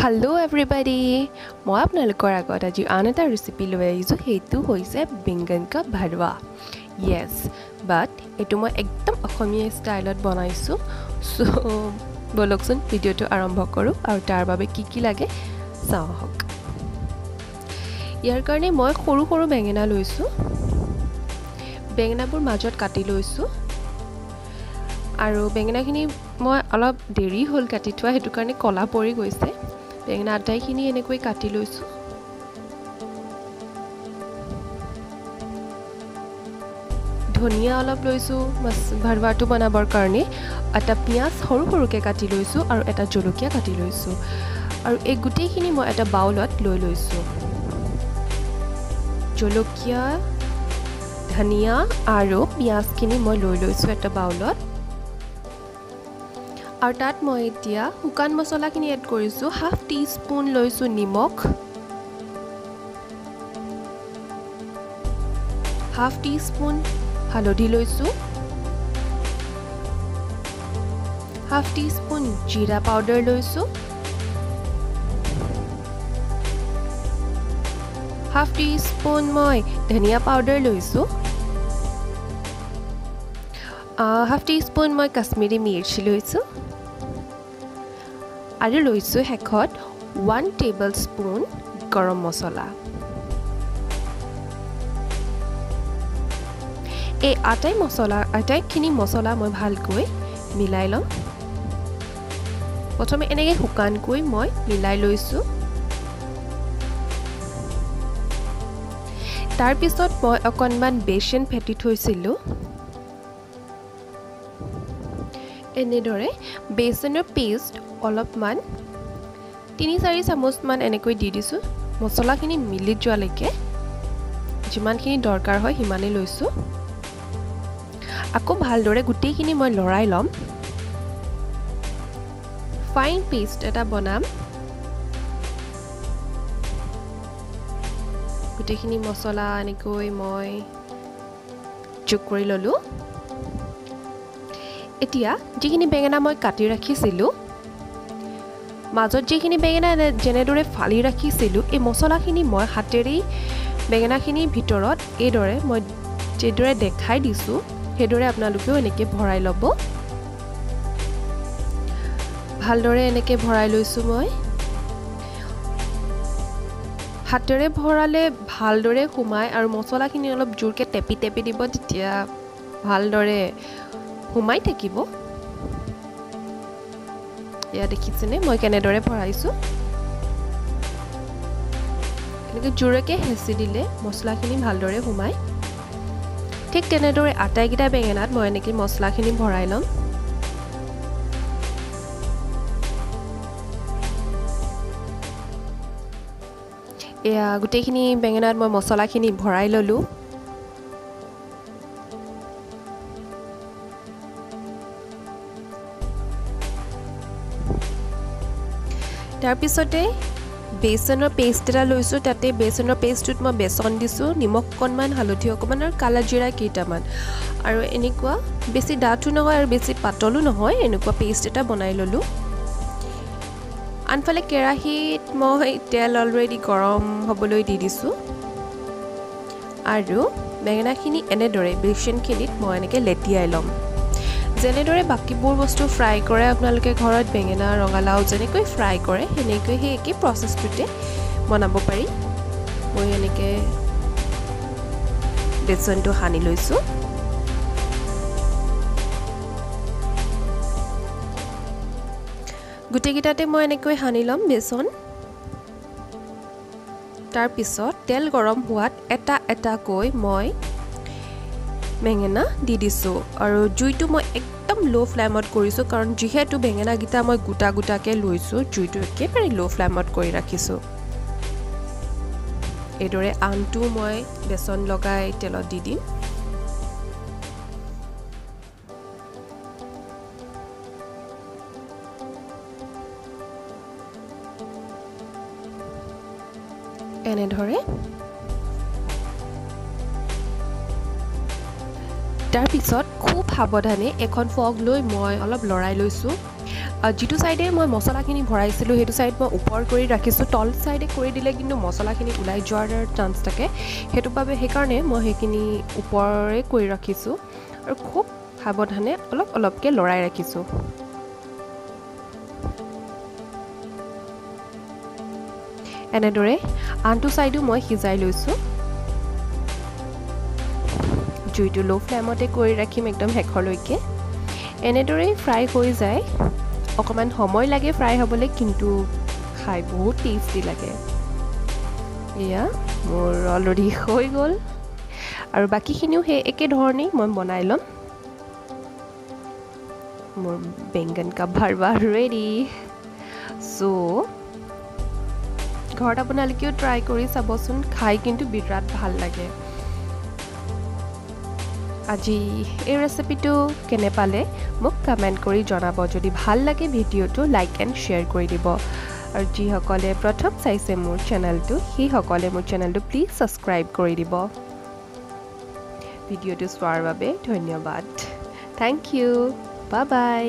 Hello everybody, মই আপোনালোকৰ আগত আজি আন এটা ৰেচিপি লৈ আহিছোঁ সেইটো হৈছে baingan ka bharwa yes but এটো মই একদম অসমীয়া ষ্টাইলত বনাইছো সো বলকচোন ভিডিওটো আৰম্ভ কৰো আৰু তাৰ বাবে কি লাগে চাওক ইয়াৰ কাৰণে মই সৰু সৰু বেঙেনা লৈছো বেঙেনাবোৰ মাজত কাটি লৈছো আৰু বেঙেনাখিনি মই অলপ দেৰি হল কাটি থোৱা হেতু কাৰণে কলা পৰি গৈছে বেঙেনা আটাইখিনি এনেকৈ কাটি লৈছো ধনিয়া অলপ লৈছো ভাৰৱাটো বনাবৰ কাৰণে এটা পিয়াজ সৰু সৰুকে কাটি লৈছো আৰু এটা জলকীয়া কাটি লৈছো আৰু এই গুটেইখিনি মই এটা বাউলত লৈ লৈছো জলকীয়া ধনিয়া আৰু পিয়াজখিনি মই লৈ লৈছো এটা বাউলত আৰু তাত মই এতিয়া শুকান মছলাখিনি এড কৰিছো হাফ টিস্পুন লৈছো নিমখ হাফ টিস্পুন হালধি লৈছো হাফ টিস্পুন জিৰা পাউডাৰ লৈছো হাফ টিস্পুন মই ধনিয়া পাউডাৰ লৈছো হাফ টিস্পুন মই কাশ্মীৰী মিৰ্চি লৈছো আৰু লৈছো হেকত 1 টেবলস্পুন গৰম মছলা এই আটাইখিনি মছলা মই ভালকৈ মিলাই লম প্ৰথমে এনেকৈ শুকানকৈ মই মিলাই লৈছো তাৰ পিছত মই অকনমান বেচন ফেটি থৈছিলো এনেদৰে বেচনৰ পেষ্ট অলপমান 3-4 চামুচ মান এনেকৈ দি দিছো মছলাখিনি মিলি যোৱালৈকে যিমানখিনি দৰকাৰ হয় হিমানে লৈছো আকৌ ভালদৰে গুটেইখিনি মই লৰাই লম ফাইন পেষ্ট এটা বনাম গুটেইখিনি মছলা এনেকৈ মই যোগ কৰি ললো এতিয়া যিখিনি বেঙেনা মই কাটি ৰাখিছিলো মাজত যিখিনি বেঙেনা জেনেদৰে ফালি ৰাখিছিলো এই মছলাখিনি মই হাতেৰে বেঙেনাখিনি ভিতৰত এইদৰে মই যেদৰে দেখাই দিছো হেদৰে আপোনালোকেও এনেকৈ ভৰাই লব ভালদৰে এনেকৈ ভৰাই লৈছো মই হাতেৰে ভৰালে ভালদৰে সুমাই আৰু মছলাখিনি অলপ জোৰকে টেপি দিব তেতিয়া ভালদৰে হুমাই থাকিব ইয়া দেখিছেনে মই কেনেদৰে ভৰাইছো এনেকৈ জোৰকে হেঁচি দিলে মছলাখিনি ভালদৰে হুমাই ঠিক তেনেদৰে আটাইকেইটা বেঙেনাত মই এনেকৈ মছলাখিনি ভৰাই লম এয়া গুটেইখিনি বেঙেনাত মই মছলাখিনি ভৰাই ললো তাৰ পিছতে বেচনৰ পেষ্ট এটা লৈছো তাতে বেচনৰ পেষ্টটোত মই বেচন দিছো নিমখ অকণমান হালধি অকণমান আৰু কালা জিৰা কেইটামান আৰু এনেকুৱা বেছি ডাঠো নহয় আৰু বেছি পাতলো নহয় এনেকুৱা পেষ্ট এটা বনাই ললো আনফালে কেৰাহীত মই তেল অলৰেডি গৰম হ'বলৈ দি দিছো আৰু বেঙেনাখিনি এনেদৰে বেচনখিনিত মই এনেকৈ লেটিয়াই ল'ম যেনেদৰে বাকিবোৰ বস্তু ফ্ৰাই কৰে আপোনালোকে ঘৰত বেঙেনা ৰঙালাও যেনেকৈ ফ্ৰাই কৰে হেনেকৈ হে একে প্ৰসেছটোতে বনাব পাৰি মই এনেকৈ বেচনটো সানি লৈছো গুটেইকেইটাতে মই এনেকৈ সানি লম বেচন তাৰ পিছত তেল গৰম হোৱাত এটা কৈ মই বেঙেনা দি দিছো আৰু জুইটো মই একদম লো ফ্লেমত কৰিছো কাৰণ যিহেতু বেঙেনা গিটা মই গুটাকে লৈছো জুইটো একেবাৰে লো ফ্লেমত কৰি ৰাখিছো এদৰে আনটো মই বেচন লগাই তেলত দি দিম এনেদৰে তাৰ পিছত খুব সাৱধানে এখন ফগ লৈ মই অলপ লৰাই লৈছো যিটো সাইডে মই মছলাখিনি ভৰাইছিলোঁ সেইটো সাইড মই ওপৰ কৰি ৰাখিছোঁ তল সাইডে কৰি দিলে কিন্তু মছলাখিনি ওলাই যোৱাৰ চান্স থাকে সেইকাৰণে মই সেইখিনি ওপৰে কৰি ৰাখিছোঁ আৰু খুব সাৱধানে অলপকৈ লৰাই ৰাখিছোঁ এনেদৰে আনটো সাইডো মই সিজাই লৈছোঁ জুইটো লো ফ্লেমতে কৰি ৰাখিম একদম শেষলৈকে এনেদৰে ফ্ৰাই হৈ যায় অকমান সময় লাগে ফ্ৰাই হ'বলৈ কিন্তু খাই বহুত টেষ্টি লাগে এয়া মোৰ অলৰেডি হৈ গ'ল আৰু বাকিখিনিও সেই একে ধৰণেই মই বনাই ল'ম মোৰ বেংগন কা ভৰৱা ৰেডি সো ঘৰত আপোনালোকেও ট্ৰাই কৰি চাবচোন খাই কিন্তু বিৰাট ভাল লাগে আজি এই ৰেচিপিটো কেনে পালে মোক কমেণ্ট কৰি জনাব যদি ভাল লাগে ভিডিঅ'টো লাইক এণ্ড শ্বেয়াৰ কৰি দিব আৰু যিসকলে প্ৰথম চাইছে মোৰ চেনেলটো সেইসকলে মোৰ চেনেলটো প্লিজ ছাবস্ক্ৰাইব কৰি দিব ভিডিঅ'টো চোৱাৰ বাবে ধন্যবাদ থেংক ইউ বাই বাই